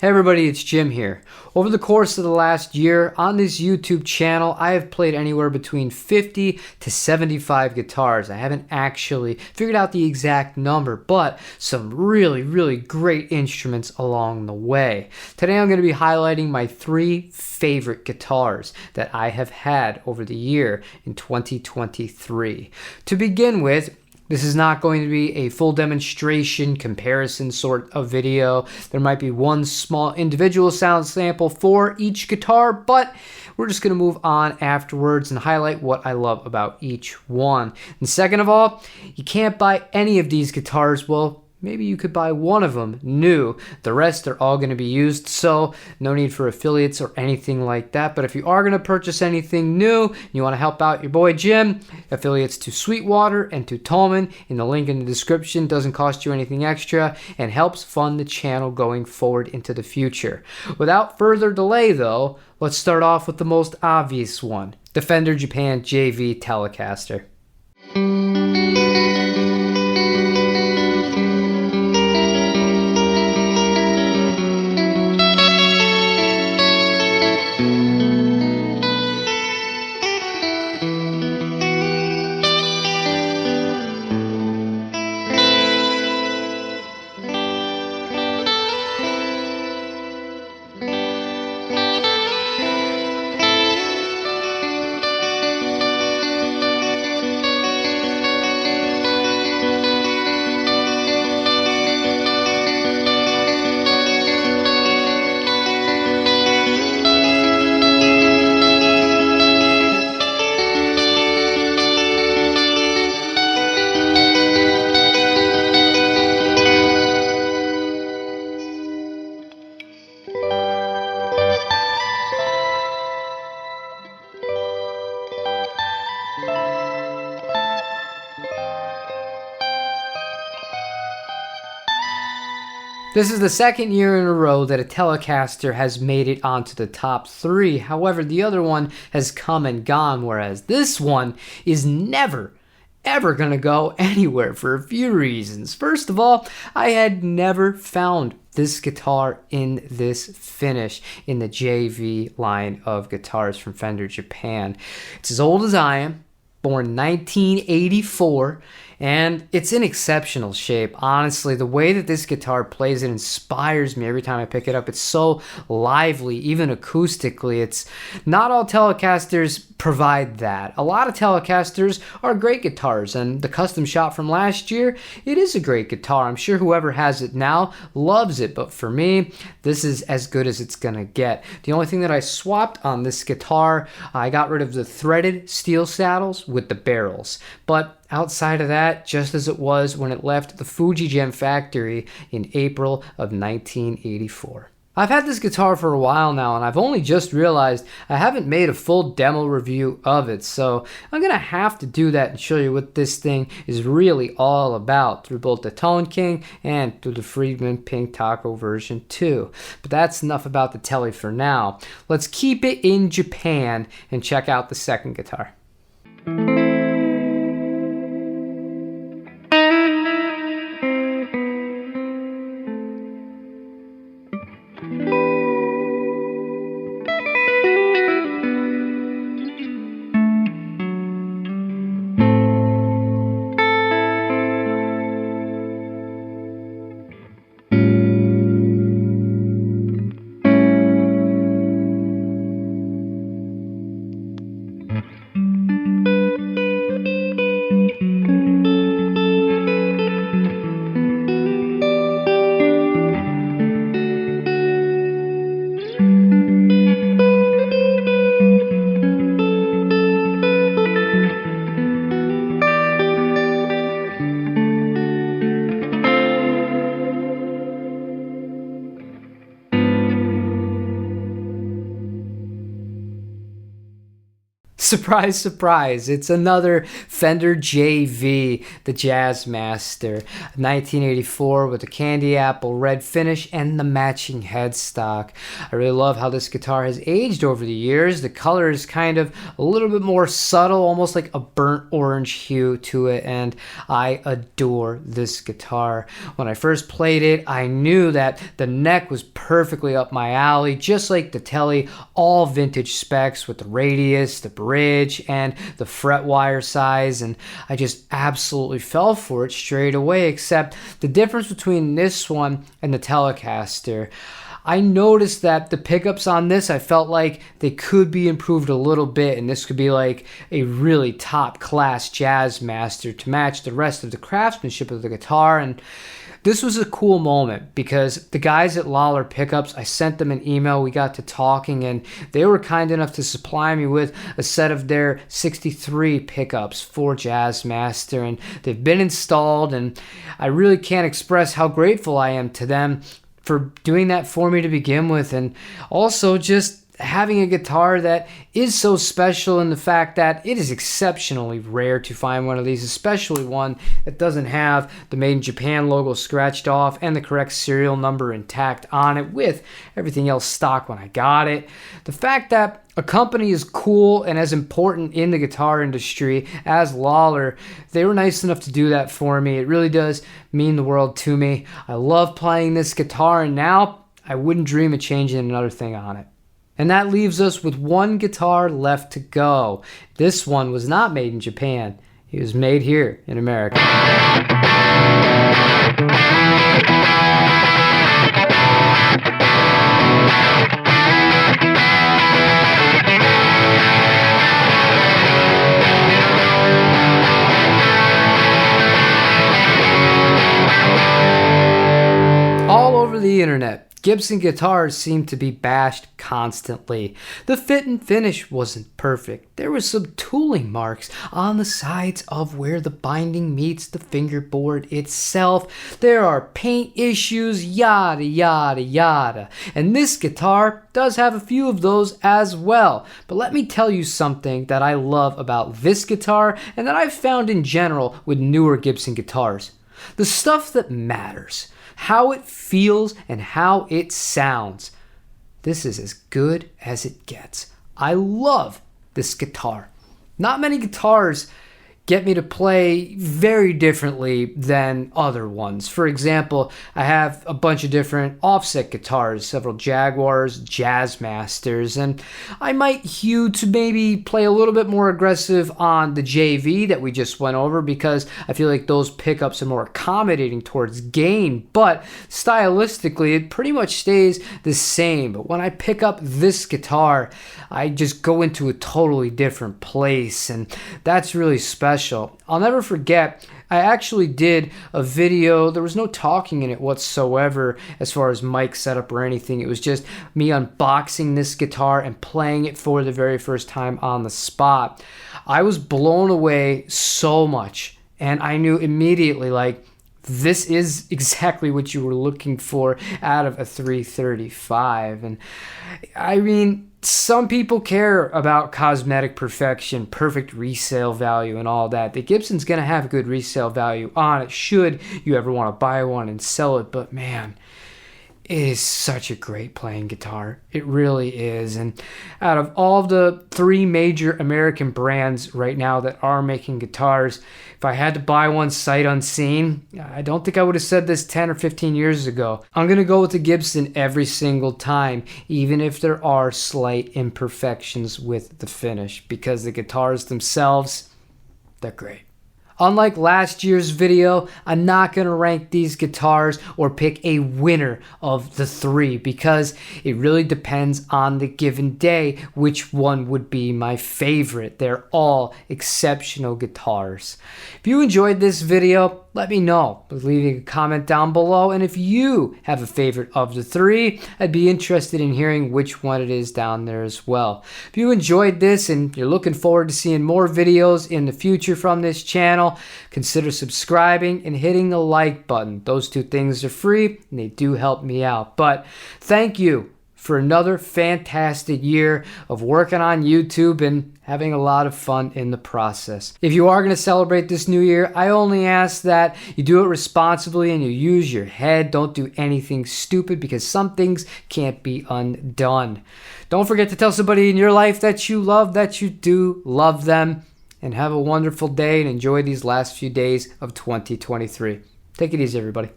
Hey everybody, it's Jim here. Over the course of the last year on this YouTube channel, I have played anywhere between 50 to 75 guitars. I haven't actually figured out the exact number, but some really great instruments along the way. Today I'm going to be highlighting my 3 favorite guitars that I have had over the year in 2023. To begin with, this is not going to be a full demonstration comparison sort of video. There might be one small individual sound sample for each guitar, but we're just going to move on afterwards and highlight what I love about each one. And second of all, you can't buy any of these guitars. Well, maybe you could buy one of them new. The rest are all going to be used, so no need for affiliates or anything like that. But if you are going to purchase anything new, and you want to help out your boy Jim, affiliates to Sweetwater and to Tallman in the link in the description. Doesn't cost you anything extra and helps fund the channel going forward into the future. Without further delay though, let's start off with the most obvious one, the Fender Japan JV Telecaster. This is the second year in a row that a Telecaster has made it onto the top 3. However, the other one has come and gone, whereas this one is never ever gonna go anywhere for a few reasons. First of all, I had never found this guitar in this finish in the JV line of guitars from Fender Japan. It's as old as I am, born 1984, and it's in exceptional shape. Honestly, the way that this guitar plays, it inspires me every time I pick it up. It's so lively, even acoustically. It's not all Telecasters provide that. A lot of Telecasters are great guitars, and the custom shop from last year, it is a great guitar. I'm sure whoever has it now loves it, but for me, this is as good as it's gonna get. The only thing that I swapped on this guitar, I got rid of the threaded steel saddles with the barrels, but outside of that, just as it was when it left the Fuji Gem factory in April of 1984. I've had this guitar for a while now, and I've only just realized I haven't made a full demo review of it, so I'm gonna have to do that and show you what this thing is really all about through both the Tone King and through the Friedman Pink Taco version 2. But that's enough about the Tele for now. Let's keep it in Japan and check out the second guitar. Surprise, surprise, it's another Fender JV, the Jazzmaster, 1984 with the candy apple red finish and the matching headstock. I really love how this guitar has aged over the years. The color is kind of a little bit more subtle, almost like a burnt orange hue to it, and I adore this guitar. When I first played it, I knew that the neck was perfectly up my alley, just like the Tele, all vintage specs with the radius, the bridge, and the fret wire size, and I just absolutely fell for it straight away, except the difference between this one and the Telecaster. I noticed that the pickups on this, I felt like they could be improved a little bit, and this could be like a really top class Jazzmaster to match the rest of the craftsmanship of the guitar. And this was a cool moment because the guys at Lawler Pickups, I sent them an email, we got to talking, and they were kind enough to supply me with a set of their 63 pickups for Jazzmaster, and they've been installed, and I really can't express how grateful I am to them for doing that for me to begin with, and also just having a guitar that is so special in the fact that it is exceptionally rare to find one of these, especially one that doesn't have the Made in Japan logo scratched off and the correct serial number intact on it with everything else stock when I got it. The fact that a company as cool and as important in the guitar industry as Lawler, they were nice enough to do that for me. It really does mean the world to me. I love playing this guitar, and now I wouldn't dream of changing another thing on it. And that leaves us with one guitar left to go. This one was not made in Japan. It was made here in America. All over the internet, Gibson guitars seem to be bashed constantly. The fit and finish wasn't perfect. There was some tooling marks on the sides of where the binding meets the fingerboard itself. There are paint issues, yada yada yada. And this guitar does have a few of those as well. But let me tell you something that I love about this guitar and that I've found in general with newer Gibson guitars. The stuff that matters. How it feels and how it sounds. This is as good as it gets. I love this guitar. Not many guitars get me to play very differently than other ones. For example, I have a bunch of different offset guitars, several Jaguars, Jazzmasters, and I might hew to maybe play a little bit more aggressive on the JV that we just went over because I feel like those pickups are more accommodating towards gain, but stylistically it pretty much stays the same. But when I pick up this guitar, I just go into a totally different place, and that's really special. I'll never forget, I actually did a video. There was no talking in it whatsoever as far as mic setup or anything. It was just me unboxing this guitar and playing it for the very first time on the spot. I was blown away so much, and I knew immediately, like, this is exactly what you were looking for out of a 335. And I mean, some people care about cosmetic perfection, perfect resale value, and all that. The Gibson's going to have a good resale value on it should you ever want to buy one and sell it. But man, it is such a great playing guitar. It really is. And out of all the three major American brands right now that are making guitars, if I had to buy one sight unseen, I don't think I would have said this 10 or 15 years ago. I'm going to go with the Gibson every single time, even if there are slight imperfections with the finish, because the guitars themselves, they're great. Unlike last year's video, I'm not going to rank these guitars or pick a winner of the three because it really depends on the given day which one would be my favorite. They're all exceptional guitars. If you enjoyed this video, let me know by leaving a comment down below. And if you have a favorite of the three, I'd be interested in hearing which one it is down there as well. If you enjoyed this and you're looking forward to seeing more videos in the future from this channel, consider subscribing and hitting the like button. Those two things are free and they do help me out. But thank you for another fantastic year of working on YouTube and having a lot of fun in the process. If you are going to celebrate this new year, I only ask that you do it responsibly and you use your head. Don't do anything stupid because some things can't be undone. Don't forget to tell somebody in your life that you love, that you do love them, and have a wonderful day and enjoy these last few days of 2023. Take it easy, everybody.